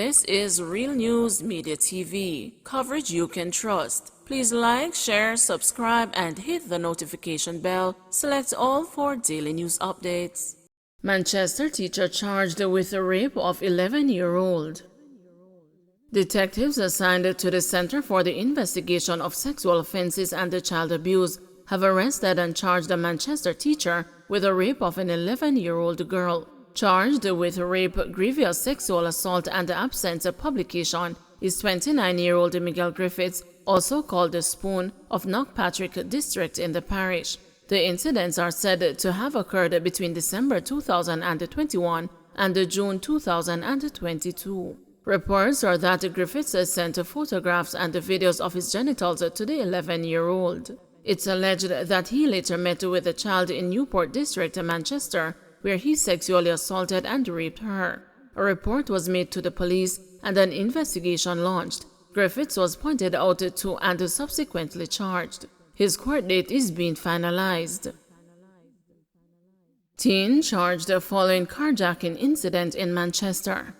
This is Real News Media TV, coverage you can trust. Please like, share, subscribe, and hit the notification bell. Select all for daily news updates. Manchester teacher charged with the rape of 11-year-old. Detectives assigned to the Center for the Investigation of Sexual Offenses and Child Abuse have arrested and charged a Manchester teacher with the rape of an 11-year-old girl. Charged with rape, grievous sexual assault, and absence of publication is 29-year-old Miguel Griffiths, also called the Spoon, of Knockpatrick district in the parish. The incidents are said to have occurred between December 2021 and June 2022. Reports are that Griffiths sent photographs and videos of his genitals to the 11-year-old. It's alleged that he later met with the child in Newport District, Manchester, where he sexually assaulted and raped her. A report was made to the police and an investigation launched. Griffiths was pointed out to and subsequently charged. His court date is being finalized. Teen charged following carjacking incident in Manchester.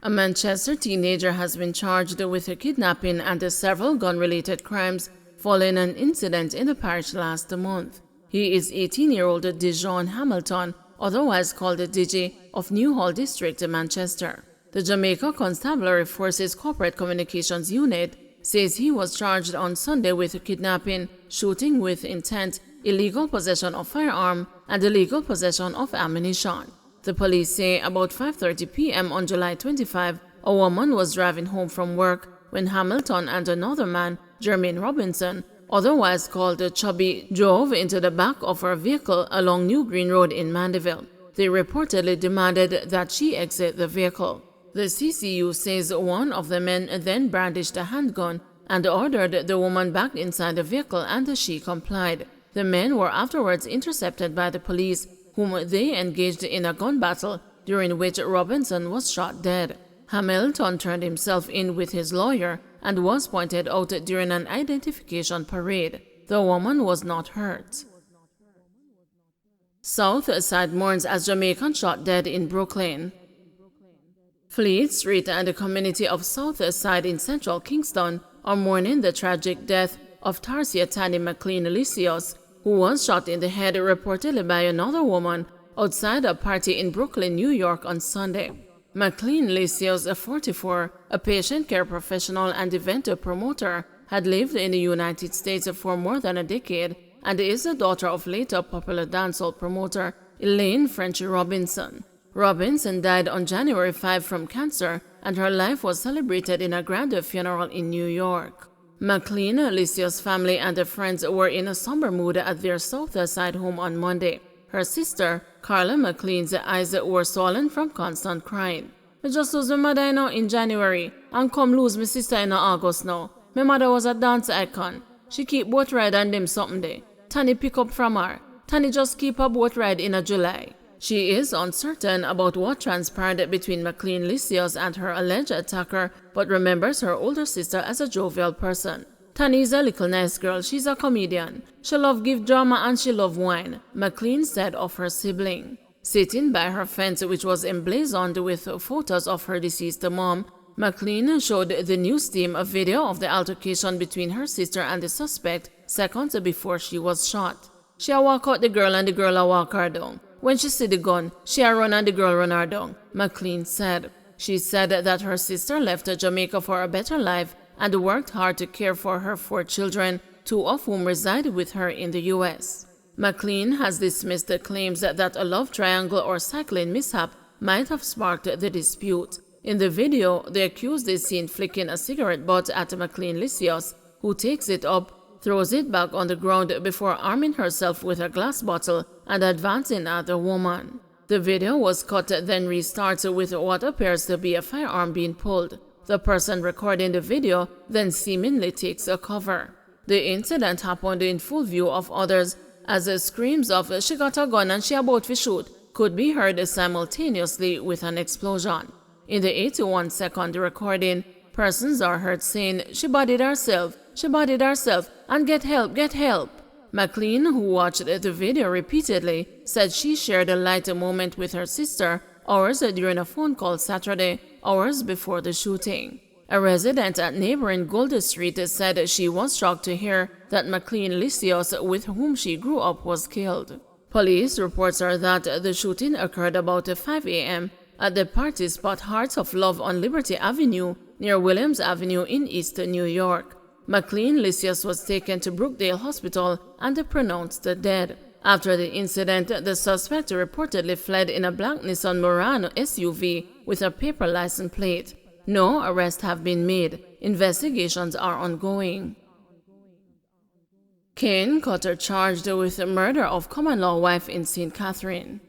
A Manchester teenager has been charged with kidnapping and several gun-related crimes following an incident in the parish last month. He is 18-year-old Dijon Hamilton, otherwise called Digi, of Newhall District, Manchester. The Jamaica Constabulary Forces Corporate Communications Unit says he was charged on Sunday with kidnapping, shooting with intent, illegal possession of firearm, and illegal possession of ammunition. The police say about 5:30 p.m. on July 25, a woman was driving home from work when Hamilton and another man, Jermaine Robinson, otherwise called Chubby, drove into the back of her vehicle along New Green Road in Mandeville. They reportedly demanded that she exit the vehicle. The CCU says one of the men then brandished a handgun and ordered the woman back inside the vehicle, and she complied. The men were afterwards intercepted by the police, whom they engaged in a gun battle, during which Robinson was shot dead. Hamilton turned himself in with his lawyer and was pointed out during an identification parade. The woman was not hurt. South Side mourns as Jamaican shot dead in Brooklyn. Fleet Street and the community of South Side in central Kingston are mourning the tragic death of Tarsia Tanny McLean Lysios, who was shot in the head reportedly by another woman outside a party in Brooklyn, New York on Sunday. McLean Lysios, 44, a patient care professional and event promoter, had lived in the United States for more than a decade and is the daughter of later popular dancehall promoter Elaine French Robinson. Robinson died on January 5 from cancer, and her life was celebrated in a grand funeral in New York. McLean Lysios' family and friends were in a somber mood at their South Side home on Monday. Her sister, Carla McLean's eyes were swollen from constant crying. "I just lose my mother in January and come lose my sister in August now. My mother was a dance icon. She keep boat ride and them something day. Tanny pick up from her. Tanny just keep a boat ride in July." She is uncertain about what transpired between McLean Lysios and her alleged attacker, but remembers her older sister as a jovial person. "Tanny is a little nice girl. She's a comedian. She love give drama and she love wine," McLean said of her sibling. Sitting by her fence, which was emblazoned with photos of her deceased mom, McLean showed the news team a video of the altercation between her sister and the suspect seconds before she was shot. "She a walk out the girl and the girl a walk her down. When she see the gun, she a run and the girl run her down," McLean said. She said that her sister left Jamaica for a better life and worked hard to care for her 4 children, 2 of whom reside with her in the U.S. McLean has dismissed the claims that a love triangle or cycling mishap might have sparked the dispute. In the video, the accused is seen flicking a cigarette butt at McLean Lysios, who takes it up, throws it back on the ground before arming herself with a glass bottle and advancing at the woman. The video was cut, then restarts with what appears to be a firearm being pulled. The person recording the video then seemingly takes a cover. The incident happened in full view of others, as screams of "she got a gun and she about to shoot" could be heard simultaneously with an explosion. In the 81-second recording, persons are heard saying, she bodied herself, and get help, get help." McLean, who watched the video repeatedly, said she shared a light moment with her sister hours during a phone call Saturday, hours before the shooting. A resident at neighboring Gold Street said she was shocked to hear that McLean Lysios, with whom she grew up, was killed. Police reports are that the shooting occurred about 5 a.m. at the party spot Hearts of Love on Liberty Avenue near Williams Avenue in East New York. McLean Lysios was taken to Brookdale Hospital and pronounced dead. After the incident, the suspect reportedly fled in a black Nissan Murano SUV with a paper license plate. No arrests have been made. Investigations are ongoing. Kane Cutter charged with murder of common-law wife in St. Catherine.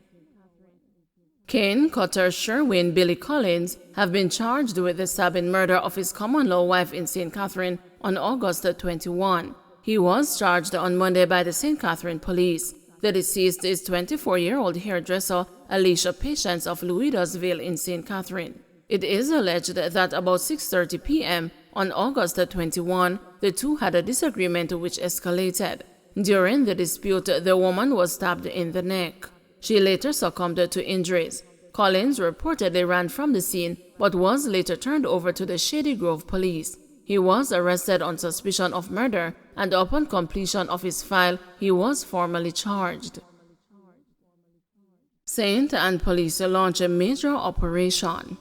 Kane Cutter Sherwin Billy Collins have been charged with the stabbing murder of his common-law wife in St. Catherine on August 21. He was charged on Monday by the St. Catherine police. The deceased is 24-year-old hairdresser Alicia Patience of Louisville in St. Catherine. It is alleged that about 6:30 p.m. on August 21, the two had a disagreement which escalated. During the dispute, the woman was stabbed in the neck. She later succumbed to injuries. Collins reportedly ran from the scene but was later turned over to the Shady Grove police. He was arrested on suspicion of murder, and upon completion of his file, he was formally charged. St. Anne police launch a major operation.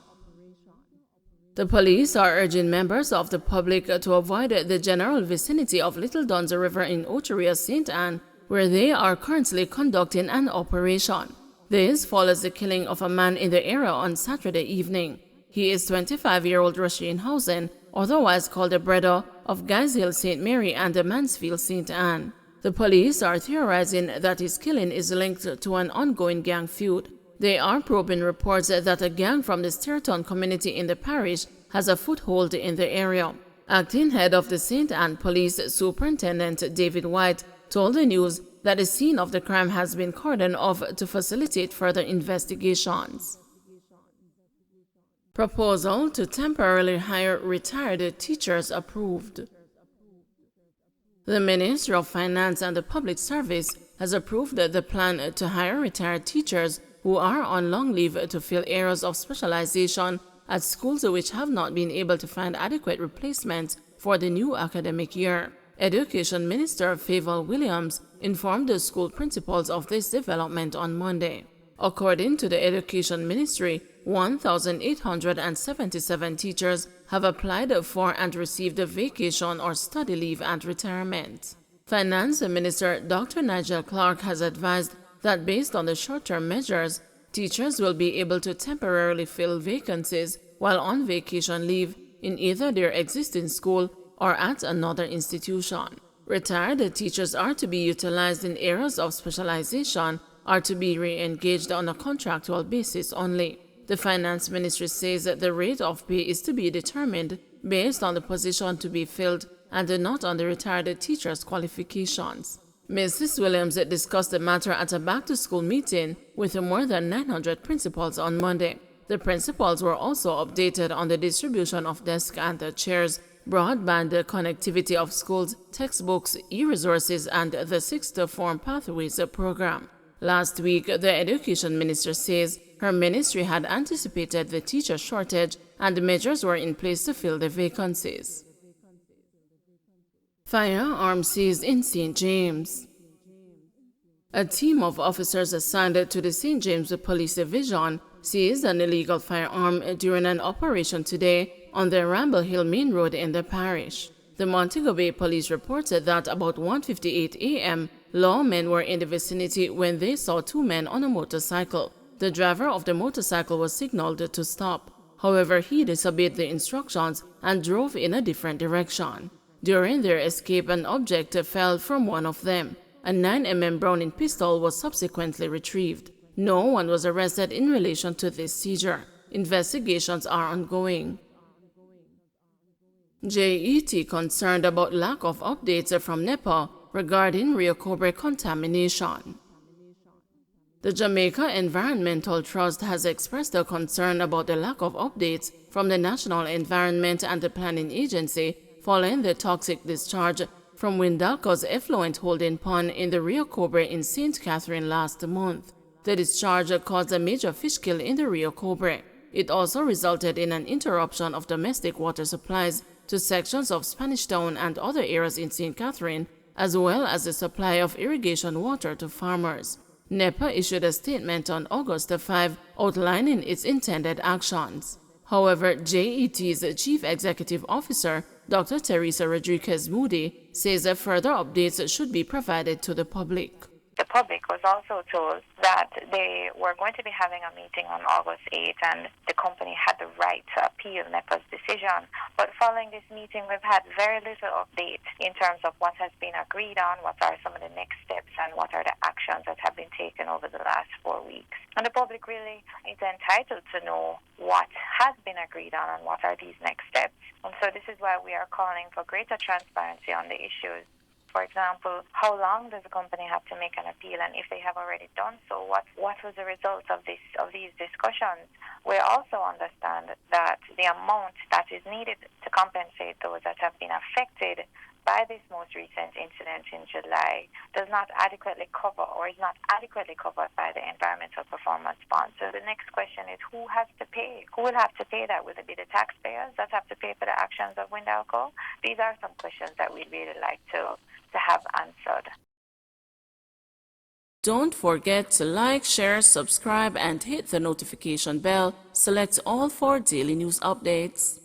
The police are urging members of the public to avoid the general vicinity of Little Duns River in Oteria, St. Anne, where they are currently conducting an operation. This follows the killing of a man in the area on Saturday evening. He is 25-year-old Rasheen Housen, otherwise called the brother of Guys Hill St. Mary and Mansfield St. Anne. The police are theorizing that his killing is linked to an ongoing gang feud. They are probing reports that a gang from the Stereton community in the parish has a foothold in the area. Acting head of the St. Anne Police Superintendent David White told the news that the scene of the crime has been cordoned off to facilitate further investigations. Proposal to temporarily hire retired teachers approved. The Ministry of Finance and the Public Service has approved the plan to hire retired teachers who are on long leave to fill areas of specialization at schools which have not been able to find adequate replacements for the new academic year. Education Minister Favour Williams informed the school principals of this development on Monday. According to the Education Ministry, 1,877 teachers have applied for and received vacation or study leave and retirement. Finance Minister Dr. Nigel Clark has advised that based on the short-term measures, teachers will be able to temporarily fill vacancies while on vacation leave in either their existing school or at another institution. Retired teachers are to be utilized in areas of specialization or to be re-engaged on a contractual basis only. The Finance Ministry says that the rate of pay is to be determined based on the position to be filled and not on the retired teacher's qualifications. Mrs. Williams discussed the matter at a back-to-school meeting with more than 900 principals on Monday. The principals were also updated on the distribution of desks and chairs, broadband connectivity of schools, textbooks, e-resources, and the Sixth Form Pathways program. Last week, the Education Minister says her ministry had anticipated the teacher shortage and measures were in place to fill the vacancies. Firearms seized in St. James. A team of officers assigned to the St. James Police Division seized an illegal firearm during an operation today on the Ramble Hill Main Road in the parish. The Montego Bay Police reported that about 1:58 a.m., lawmen were in the vicinity when they saw two men on a motorcycle. The driver of the motorcycle was signaled to stop. However, he disobeyed the instructions and drove in a different direction. During their escape, an object fell from one of them. A 9mm Browning pistol was subsequently retrieved. No one was arrested in relation to this seizure. Investigations are ongoing. JET concerned about lack of updates from NEPA regarding Rio Cobre contamination. The Jamaica Environmental Trust has expressed a concern about the lack of updates from the National Environment and Planning Agency following the toxic discharge from Windalco's effluent holding pond in the Rio Cobre in St. Catherine last month. The discharge caused a major fish kill in the Rio Cobre. It also resulted in an interruption of domestic water supplies to sections of Spanish Town and other areas in St. Catherine, as well as the supply of irrigation water to farmers. NEPA issued a statement on August 5 outlining its intended actions. However, JET's Chief Executive Officer, Dr. Teresa Rodriguez Moody, says that further updates should be provided to the public. The public was also told that they were going to be having a meeting on August 8th and the company had the right to appeal NEPA's decision. But following this meeting, we've had very little update in terms of what has been agreed on, what are some of the next steps, and what are the actions that have been taken over the last 4 weeks. And the public really is entitled to know what has been agreed on and what are these next steps. And so this is why we are calling for greater transparency on the issues. For example, how long does the company have to make an appeal, and if they have already done so, what was the result of these discussions? We also understand that the amount that is needed to compensate those that have been affected by this most recent incident in July does not adequately cover or is not adequately covered by the Environmental Performance Bond. So the next question is, who has to pay? Who will have to pay that? Will it be the taxpayers that have to pay for the actions of Windalco? These are some questions that we'd really like to have answered. Don't forget to like, share, subscribe, and hit the notification bell. Select all for daily news updates.